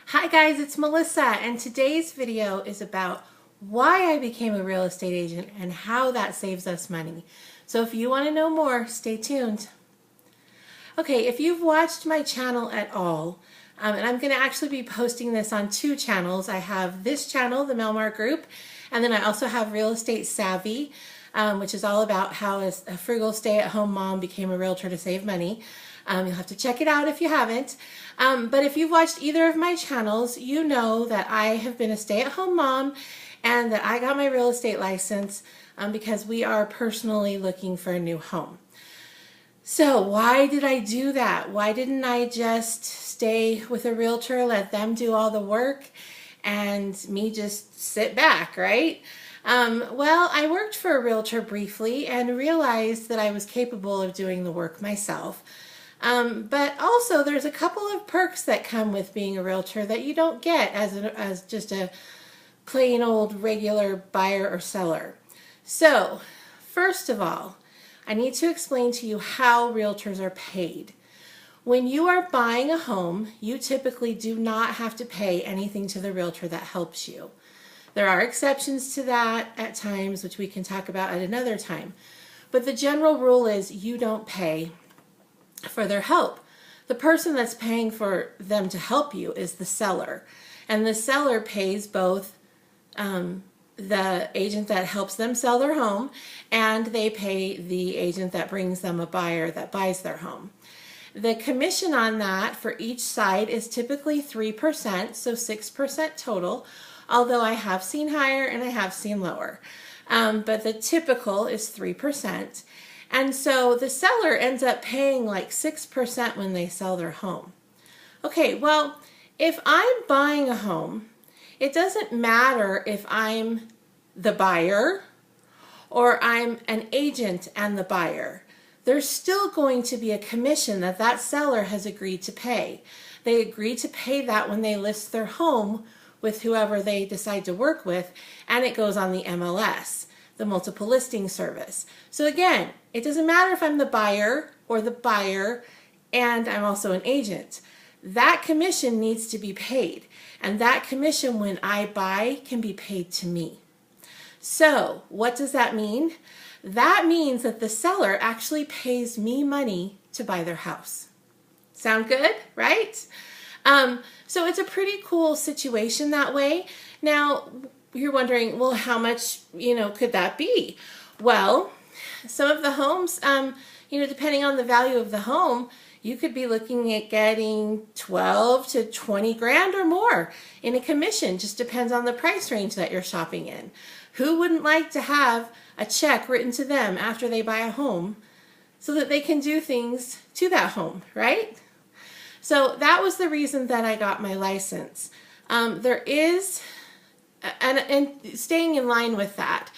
Hi guys, it's Melissa, and today's video is about why I became a real estate agent and how that saves us money. So if you want to know more, stay tuned. Okay, if you've watched my channel at all, and I'm going to actually be posting this on two channels. I have this channel, the Melmar Group, and then I also have Real Estate Savvy, which is all about how a frugal stay-at-home mom became a realtor to save money. You'll have to check it out if you haven't. But if you've watched either of my channels, you know that I have been a stay-at-home mom and that I got my real estate license because we are personally looking for a new home. So why did I do that? Why didn't I just stay with a realtor, let them do all the work, and me just sit back, right? Well, I worked for a realtor briefly and realized that I was capable of doing the work myself. But also there's a couple of perks that come with being a realtor that you don't get as just a plain old regular buyer or seller. So, first of all, I need to explain to you how realtors are paid. When you are buying a home, you typically do not have to pay anything to the realtor that helps you. There are exceptions to that at times, which we can talk about at another time. But the general rule is you don't pay for their help. The person that's paying for them to help you is the seller. And the seller pays both the agent that helps them sell their home, and they pay the agent that brings them a buyer that buys their home. The commission on that for each side is typically 3%, so 6% total, although I have seen higher and I have seen lower. But the typical is 3%. And so the seller ends up paying like 6% when they sell their home. Okay, well, if I'm buying a home, it doesn't matter if I'm the buyer or I'm an agent and the buyer. There's still going to be a commission that that seller has agreed to pay. They agree to pay that when they list their home with whoever they decide to work with, and it goes on the MLS, the multiple listing service. So again, it doesn't matter if I'm the buyer or the buyer and I'm also an agent. That commission needs to be paid, and that commission when I buy can be paid to me. So what does that mean? That means that the seller actually pays me money to buy their house. Sound good, right? So it's a pretty cool situation that way. Now, you're wondering, well, how much, could that be? Well, some of the homes, depending on the value of the home, you could be looking at getting 12 to 20 grand or more in a commission. Just depends on the price range that you're shopping in. Who wouldn't like to have a check written to them after they buy a home so that they can do things to that home, right? So that was the reason that I got my license. There is, and staying in line with that,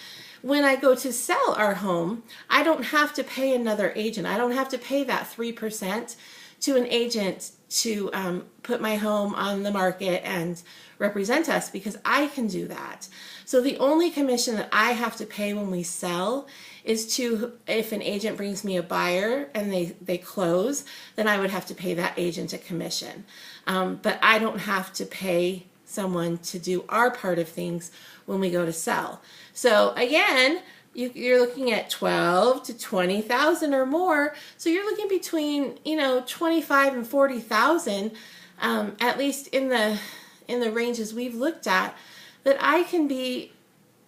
when I go to sell our home, I don't have to pay another agent. I don't have to pay that 3% to an agent to put my home on the market and represent us, because I can do that. So the only commission that I have to pay when we sell is to, if an agent brings me a buyer and they close, then I would have to pay that agent a commission. But I don't have to pay someone to do our part of things when we go to sell. So again, you're looking at 12 to 20,000 or more. So you're looking between 25 and 40,000, at least in the ranges we've looked at, that I can be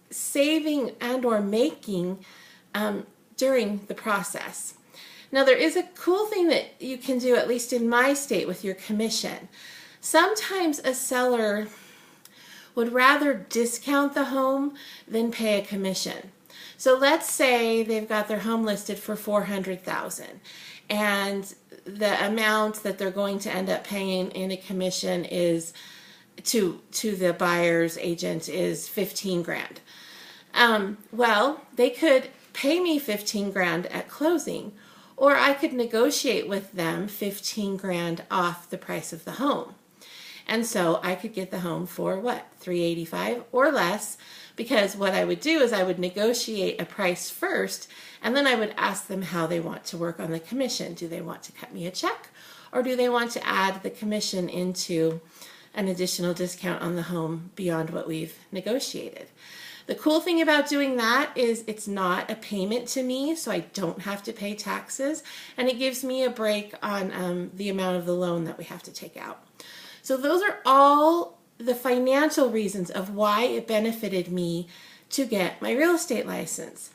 saving and or making during the process. Now there is a cool thing that you can do, at least in my state, with your commission. Sometimes a seller would rather discount the home than pay a commission. So let's say they've got their home listed for $400,000 and the amount that they're going to end up paying in a commission is to the buyer's agent is 15 grand. Well, they could pay me 15 grand at closing, or I could negotiate with them 15 grand off the price of the home. And so I could get the home for what, $385 or less, because what I would do is I would negotiate a price first, and then I would ask them how they want to work on the commission. Do they want to cut me a check, or do they want to add the commission into an additional discount on the home beyond what we've negotiated. The cool thing about doing that is it's not a payment to me, so I don't have to pay taxes, and it gives me a break on the amount of the loan that we have to take out. So those are all the financial reasons of why it benefited me to get my real estate license.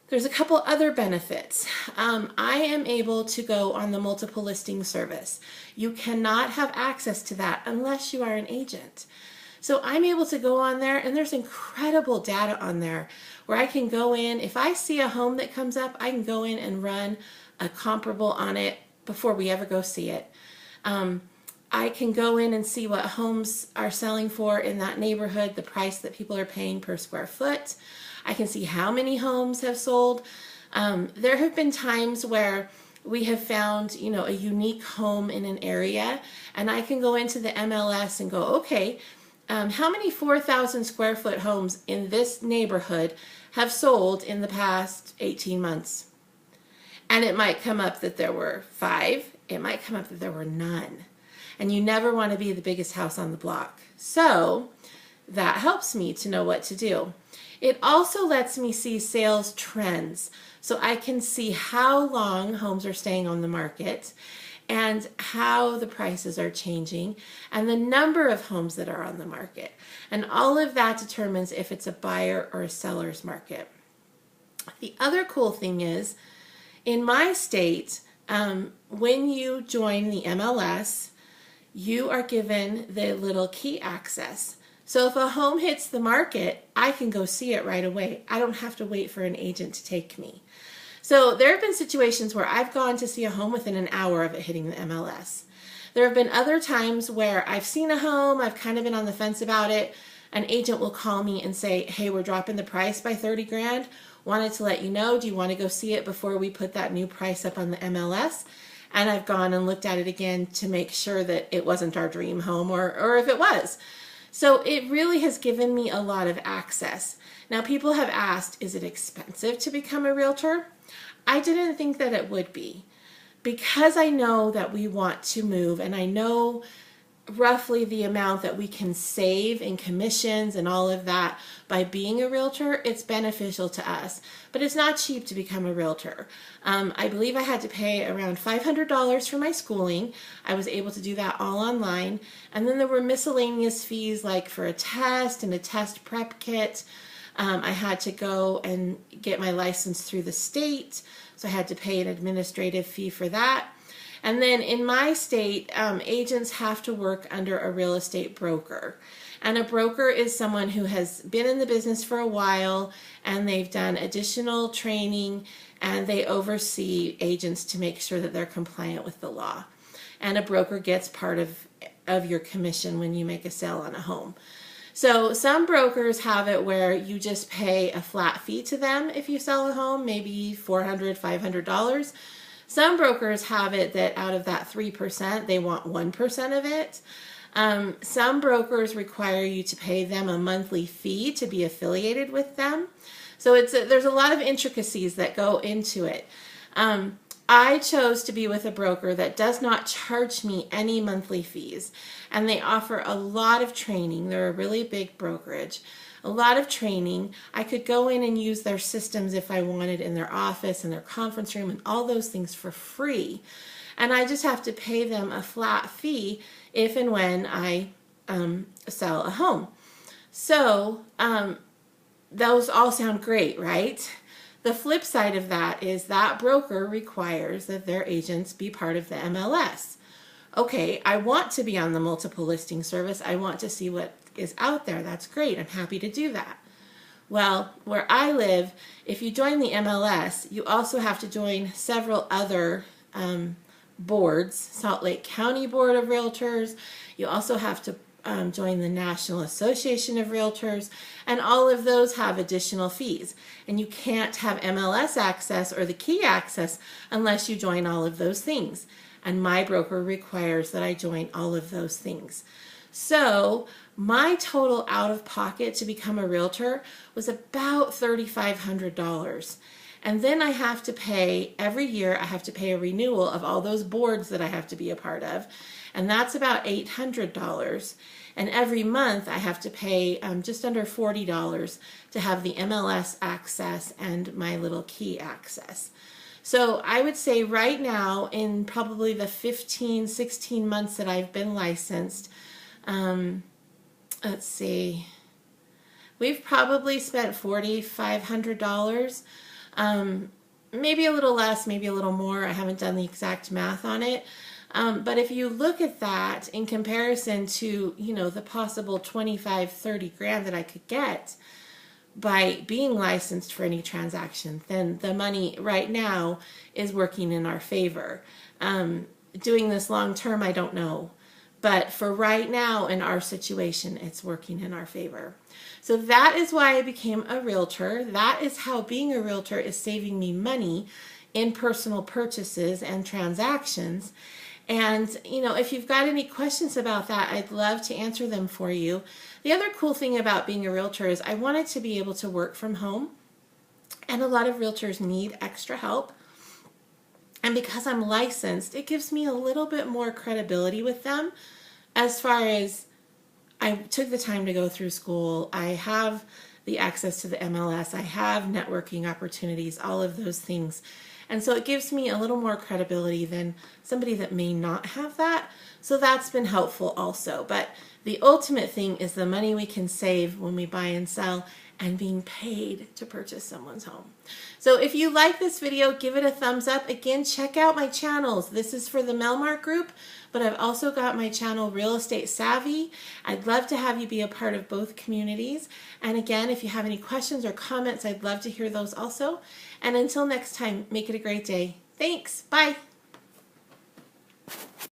There's a couple other benefits. I am able to go on the multiple listing service. You cannot have access to that unless you are an agent. So I'm able to go on there, and there's incredible data on there where I can go in. If I see a home that comes up, I can go in and run a comparable on it before we ever go see it. I can go in and see what homes are selling for in that neighborhood, the price that people are paying per square foot. I can see how many homes have sold. There have been times where we have found, a unique home in an area, and I can go into the MLS and go, okay, how many 4,000 square foot homes in this neighborhood have sold in the past 18 months? And it might come up that there were 5. It might come up that there were none. And you never want to be the biggest house on the block. So that helps me to know what to do. It also lets me see sales trends. So I can see how long homes are staying on the market and how the prices are changing and the number of homes that are on the market. And all of that determines if it's a buyer or a seller's market. The other cool thing is, in my state, when you join the MLS, you are given the little key access. So if a home hits the market, I can go see it right away. I don't have to wait for an agent to take me. So there have been situations where I've gone to see a home within an hour of it hitting the MLS. There have been other times where I've seen a home, I've kind of been on the fence about it. An agent will call me and say, hey, we're dropping the price by 30 grand. Wanted to let you know, do you want to go see it before we put that new price up on the MLS? And I've gone and looked at it again to make sure that it wasn't our dream home, or if it was. So it really has given me a lot of access. Now, people have asked, is it expensive to become a realtor? I didn't think that it would be, because I know that we want to move, and I know roughly the amount that we can save in commissions and all of that by being a realtor. It's beneficial to us, but it's not cheap to become a realtor. I believe I had to pay around $500 for my schooling. I was able to do that all online, and then there were miscellaneous fees like for a test and a test prep kit. I had to go and get my license through the state, so I had to pay an administrative fee for that. And then in my state, agents have to work under a real estate broker. And a broker is someone who has been in the business for a while, and they've done additional training, and they oversee agents to make sure that they're compliant with the law. And a broker gets part of your commission when you make a sale on a home. So some brokers have it where you just pay a flat fee to them if you sell a home, maybe $400, $500. Some brokers have it that out of that 3%, they want 1% of it. Some brokers require you to pay them a monthly fee to be affiliated with them. So there's a lot of intricacies that go into it. I chose to be with a broker that does not charge me any monthly fees, and they offer a lot of training. They're a really big brokerage. A lot of training. I could go in and use their systems if I wanted in their office and their conference room and all those things for free. And I just have to pay them a flat fee if and when I sell a home. So those all sound great, right? The flip side of that is that broker requires that their agents be part of the MLS. Okay, I want to be on the multiple listing service. I want to see what is out there. That's great. I'm happy to do that. Well, where I live, if you join the MLS, you also have to join several other boards, Salt Lake County Board of Realtors. You also have to join the National Association of Realtors, and all of those have additional fees. And you can't have MLS access or the key access unless you join all of those things. And my broker requires that I join all of those things. So my total out of pocket to become a realtor was about $3,500. And then I have to pay, every year I have to pay a renewal of all those boards that I have to be a part of. and that's about $800. And every month I have to pay just under $40 to have the MLS access and my little key access. So I would say right now, in probably the 15, 16 months that I've been licensed, let's see, we've probably spent $4,500, maybe a little less, maybe a little more. I haven't done the exact math on it. But if you look at that in comparison to, you know, the possible 25, 30 grand that I could get by being licensed for any transaction, then the money right now is working in our favor. Doing this long term, I don't know. But for right now in our situation, it's working in our favor. So that is why I became a realtor. That is how being a realtor is saving me money in personal purchases and transactions. And, you know, if you've got any questions about that, I'd love to answer them for you. The other cool thing about being a realtor is I wanted to be able to work from home. And a lot of realtors need extra help. And because I'm licensed, it gives me a little bit more credibility with them as far as I took the time to go through school. I have the access to the MLS. I have networking opportunities, all of those things. And so it gives me a little more credibility than somebody that may not have that. So that's been helpful also. But the ultimate thing is the money we can save when we buy and sell and being paid to purchase someone's home. So if you like this video, give it a thumbs up. Again, check out my channels. This is for the Melmark Group, but I've also got my channel Real Estate Savvy. I'd love to have you be a part of both communities. And again, if you have any questions or comments, I'd love to hear those also. And until next time, make it a great day. Thanks. Bye.